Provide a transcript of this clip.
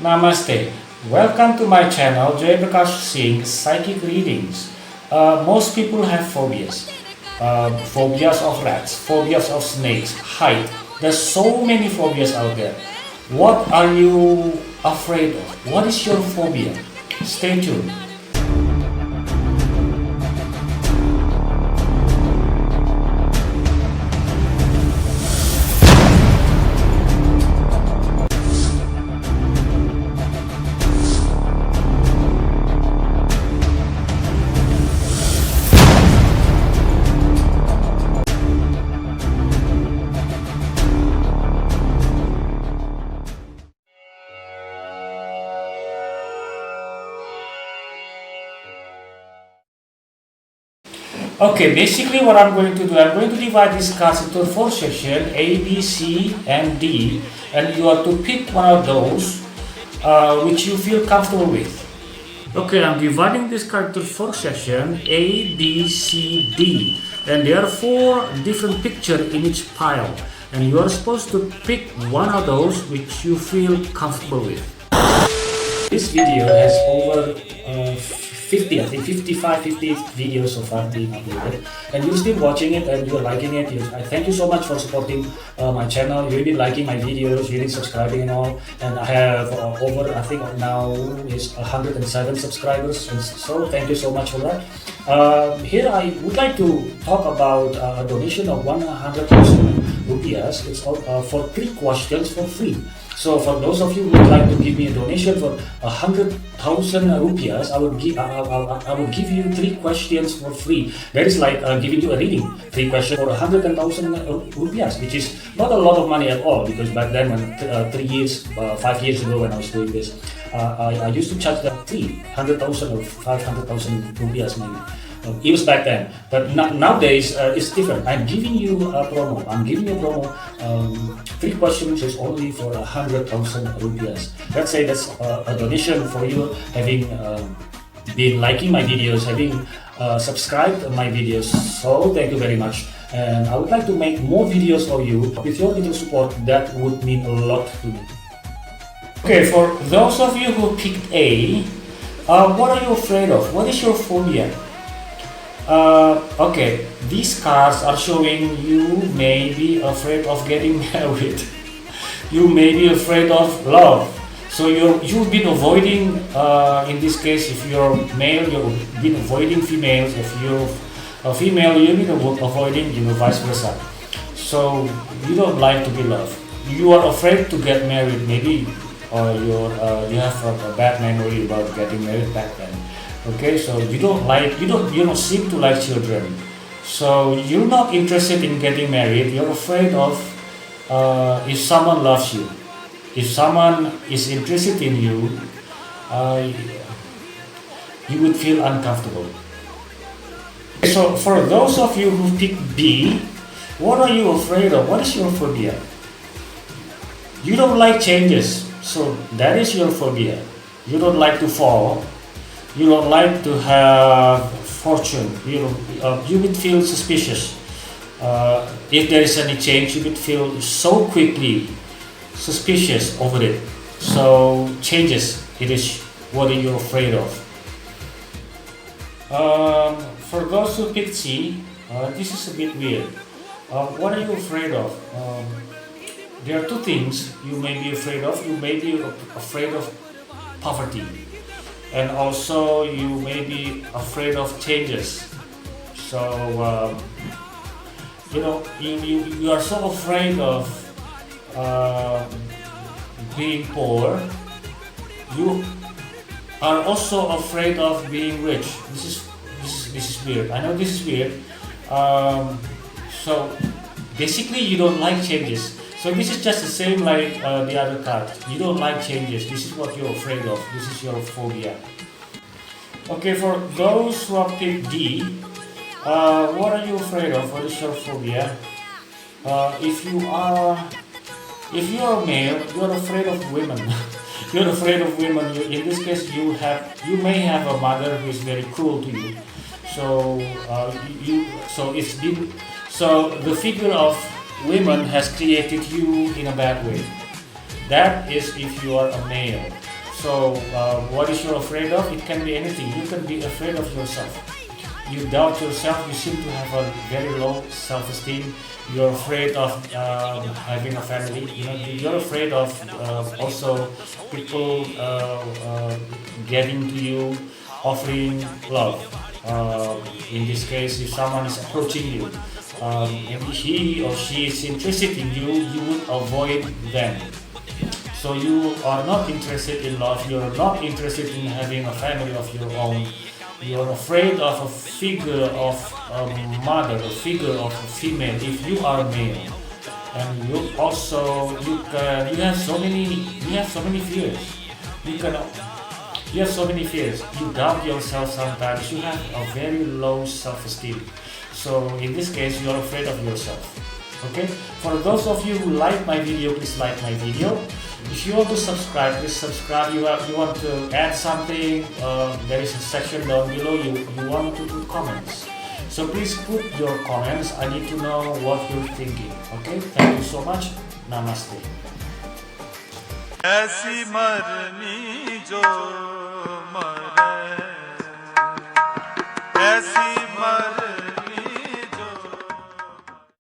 Namaste. Welcome to my channel, Jay Prakash Singh Psychic Readings. Most people have phobias. Phobias of rats, phobias of snakes, height. There's so many phobias out there. What are you afraid of? What is your phobia? Stay tuned. Okay, basically what I'm going to do, I'm going to divide these cards into four sections, A, B, C, and D, and you have to pick one of those which you feel comfortable with. Okay, I'm dividing this card into four sections, A, B, C, D, and there are four different pictures in each pile, and you are supposed to pick one of those which you feel comfortable with. This video has over 50, I think 55, 50 videos so far being uploaded, and you're still watching it and you're liking it. I thank you so much for supporting my channel. You've been liking my videos, you've been subscribing and all, and I have over, I think now is 107 subscribers, and so thank you so much for that. Here I would like to talk about a donation of 100,000 rupiahs. It's for 3 questions for free. So for those of you who would like to give me a donation for 100,000 rupiahs, I would give you 3 questions for free. That is like giving you a reading. 3 questions for 100,000 rupiahs, which is not a lot of money at all, because back then when 5 years ago when I was doing this, I used to charge the 300,000 or 500,000 rupiahs maybe. It was back then, but nowadays it's different. I'm giving you a promo. 3 questions is only for 100,000 rupiahs. Let's say that's a donation for you having been liking my videos, having subscribed to my videos. So thank you very much. And I would like to make more videos for you. With your little support, that would mean a lot to me. Okay, for those of you who picked A, what are you afraid of? What is your phobia? Okay, these cards are showing you may be afraid of getting married. You may be afraid of love. So you've been avoiding, in this case, if you're male, you've been avoiding females. If you're a female, you've been avoiding, vice versa. So you don't like to be loved. You are afraid to get married, maybe, or you have a bad memory about getting married back then. Okay, so you don't seem to like children. So you're not interested in getting married. You're afraid of if someone loves you, if someone is interested in you, you would feel uncomfortable. So for those of you who pick B, what are you afraid of? What is your phobia? You don't like changes, so that is your phobia. You don't like to fall. You don't like to have fortune. You would feel suspicious. If there is any change, you would feel so quickly suspicious over it. So changes, it is what you're afraid of. For those who picked C, this is a bit weird. What are you afraid of? There are 2 things you may be afraid of. You may be afraid of poverty. And also you may be afraid of changes. So you are so afraid of being poor. You are also afraid of being rich. This is weird. I know this is weird. So basically you don't like changes. So this is just the same like the other card. You don't like changes. This is what you're afraid of. This is your phobia. Okay, for those who are picked D, what are you afraid of? What is your phobia? If you are male, you're afraid of women. You're afraid of women. In this case, you may have a mother who is very cruel to you. So the figure of women has created you in a bad way. That is if you are a male. So what is you afraid of? It can be anything. You can be afraid of yourself. You doubt yourself. You seem to have a very low self-esteem. You're afraid of having a family. You're afraid of also people getting to you, offering love. In this case, if someone is approaching you, and he or she is interested in you, you would avoid them. So you are not interested in love, you're not interested in having a family of your own. You're afraid of a figure of a mother, a figure of a female if you are male. And you also you have so many fears. You can you have so many fears. You doubt yourself sometimes. You have a very low self-esteem. So in this case, you are afraid of yourself. Okay? For those of you who like my video, please like my video. If you want to subscribe, please subscribe. You want to add something, there is a section down below. You want to put comments. So please put your comments. I need to know what you're thinking. Okay? Thank you so much. Namaste. ऐसी मरनी जो